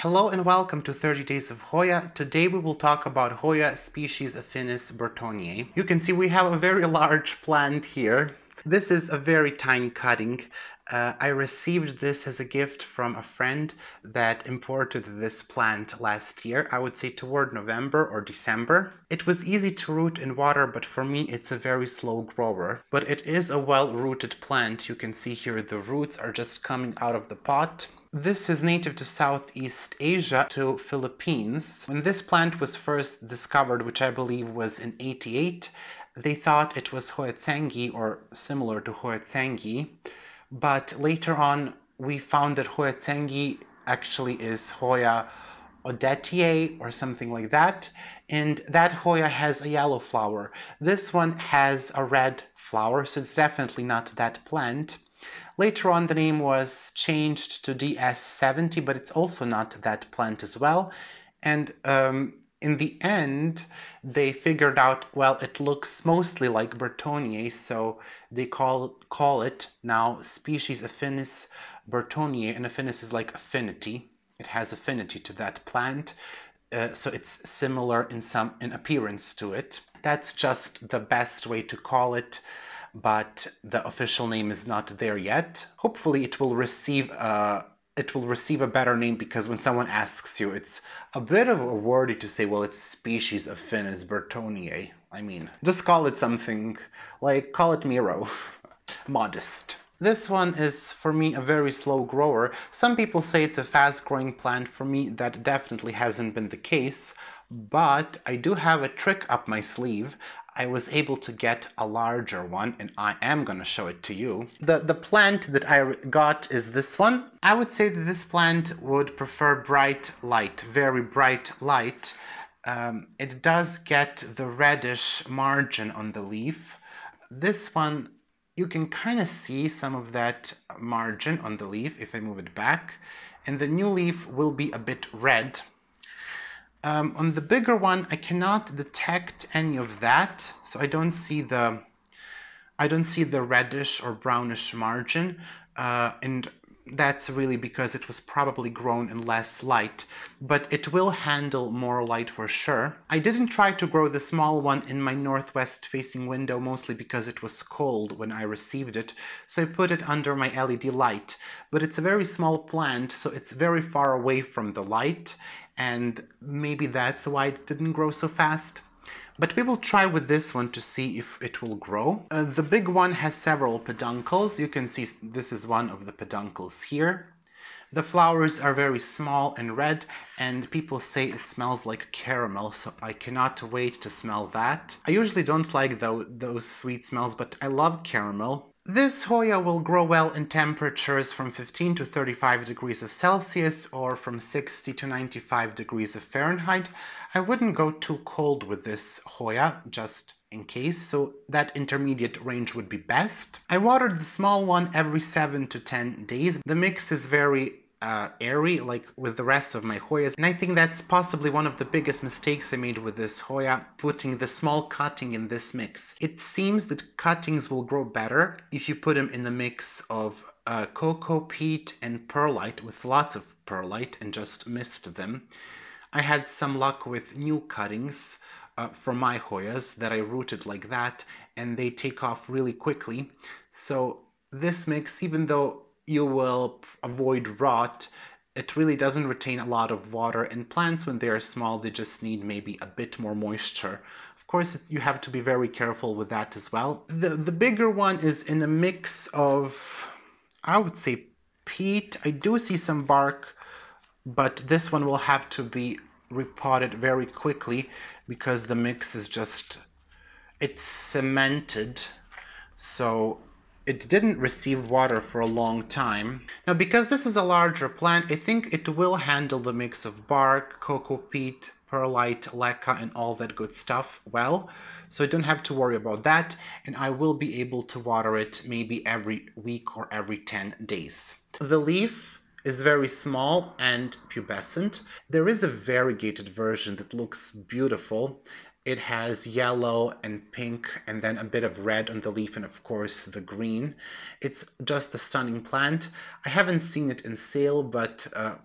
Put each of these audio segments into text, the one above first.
Hello and welcome to 30 Days of Hoya. Today we will talk about Hoya species aff.burtoniae. You can see we have a very large plant here. This is a very tiny cutting. I received this as a gift from a friend that imported this plant last year, I would say toward November or December. It was easy to root in water, but for me it's a very slow grower. But it is a well-rooted plant. You can see here the roots are just coming out of the pot. This is native to Southeast Asia, to Philippines. When this plant was first discovered, which I believe was in '88, they thought it was hoyaspaffburtoniae or similar to hoyaspaffburtoniae. But later on, we found that hoyaspaffburtoniae actually is Hoya odetiae or something like that. And that Hoya has a yellow flower. This one has a red flower, so it's definitely not that plant. Later on, the name was changed to DS70, but it's also not that plant as well. And in the end, they figured out, well, it looks mostly like Burtoniae, so they call it now species aff.burtoniae, and affinis is like affinity. It has affinity to that plant, so it's similar in appearance to it. That's just the best way to call it, but the official name is not there yet. Hopefully it will receive a better name, because when someone asks you, it's a bit of a wordy to say, well, it's species aff.burtoniae. I mean, just call it something, like call it Miro. Modest. This one is, for me, a very slow grower. Some people say it's a fast-growing plant. For me, that definitely hasn't been the case, but I do have a trick up my sleeve. I was able to get a larger one, and I am gonna show it to you. The plant that I got is this one. I would say that this plant would prefer bright light, very bright light. It does get the reddish margin on the leaf. This one, you can kind of see some of that margin on the leaf if I move it back, and the new leaf will be a bit red. On the bigger one, I cannot detect any of that, so I don't see the reddish or brownish margin, and that's really because it was probably grown in less light, but it will handle more light for sure. I didn't try to grow the small one in my northwest facing window, mostly because it was cold when I received it, so I put it under my LED light. But it's a very small plant, so it's very far away from the light, and maybe that's why it didn't grow so fast. But we will try with this one to see if it will grow. The big one has several peduncles. You can see this is one of the peduncles here. The flowers are very small and red, and people say it smells like caramel, so I cannot wait to smell that. I usually don't like those sweet smells, but I love caramel. This Hoya will grow well in temperatures from 15 to 35 degrees of Celsius or from 60 to 95 degrees of Fahrenheit. I wouldn't go too cold with this Hoya, just in case, so that intermediate range would be best. I watered the small one every 7 to 10 days. The mix is very airy, like with the rest of my Hoyas, and I think that's possibly one of the biggest mistakes I made with this Hoya, putting the small cutting in this mix. It seems that cuttings will grow better if you put them in the mix of cocoa peat and perlite, with lots of perlite, and just mist them. I had some luck with new cuttings from my Hoyas that I rooted like that, and they take off really quickly. So this mix, even though you will avoid rot, it really doesn't retain a lot of water, and plants, when they are small, they just need maybe a bit more moisture. Of course, you have to be very careful with that as well. The bigger one is in a mix of, I would say, peat. I do see some bark, but this one will have to be repotted very quickly because the mix is it's cemented, so it didn't receive water for a long time. Now, because this is a larger plant, I think it will handle the mix of bark, cocoa peat, perlite, leca, and all that good stuff well, so I don't have to worry about that, and I will be able to water it maybe every week or every 10 days. The leaf is very small and pubescent. There is a variegated version that looks beautiful. It has yellow and pink and then a bit of red on the leaf and of course the green. It's just a stunning plant. I haven't seen it in sale, but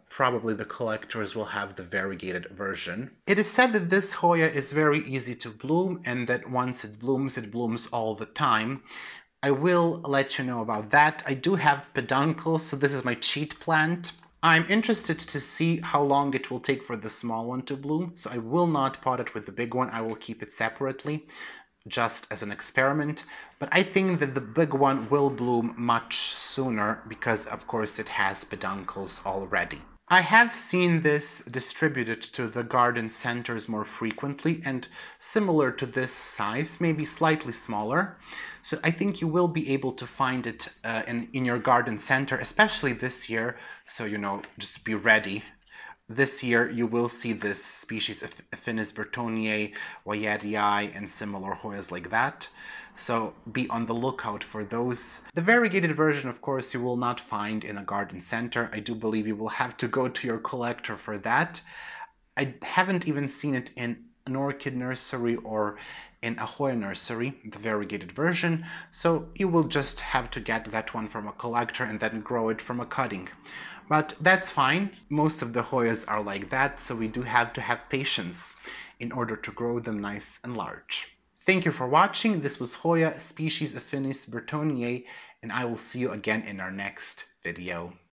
probably the collectors will have the variegated version. It is said that this Hoya is very easy to bloom and that once it blooms all the time. I will let you know about that. I do have peduncles, so this is my cheat plant. I'm interested to see how long it will take for the small one to bloom, so I will not pot it with the big one. I will keep it separately, just as an experiment. But I think that the big one will bloom much sooner because, of course, it has peduncles already. I have seen this distributed to the garden centers more frequently and similar to this size, maybe slightly smaller. So I think you will be able to find it in your garden center, especially this year. So, just be ready. This year you will see this species of aff.burtoniae, hoyaspaffburtoniae, and similar hoyas like that. So be on the lookout for those. The variegated version, of course, you will not find in a garden center. I do believe you will have to go to your collector for that. I haven't even seen it in an orchid nursery or in a Hoya nursery, the variegated version, so you will just have to get that one from a collector and then grow it from a cutting. But that's fine. Most of the Hoyas are like that, so we do have to have patience in order to grow them nice and large. Thank you for watching. This was Hoya species Aff.burtoniae, and I will see you again in our next video.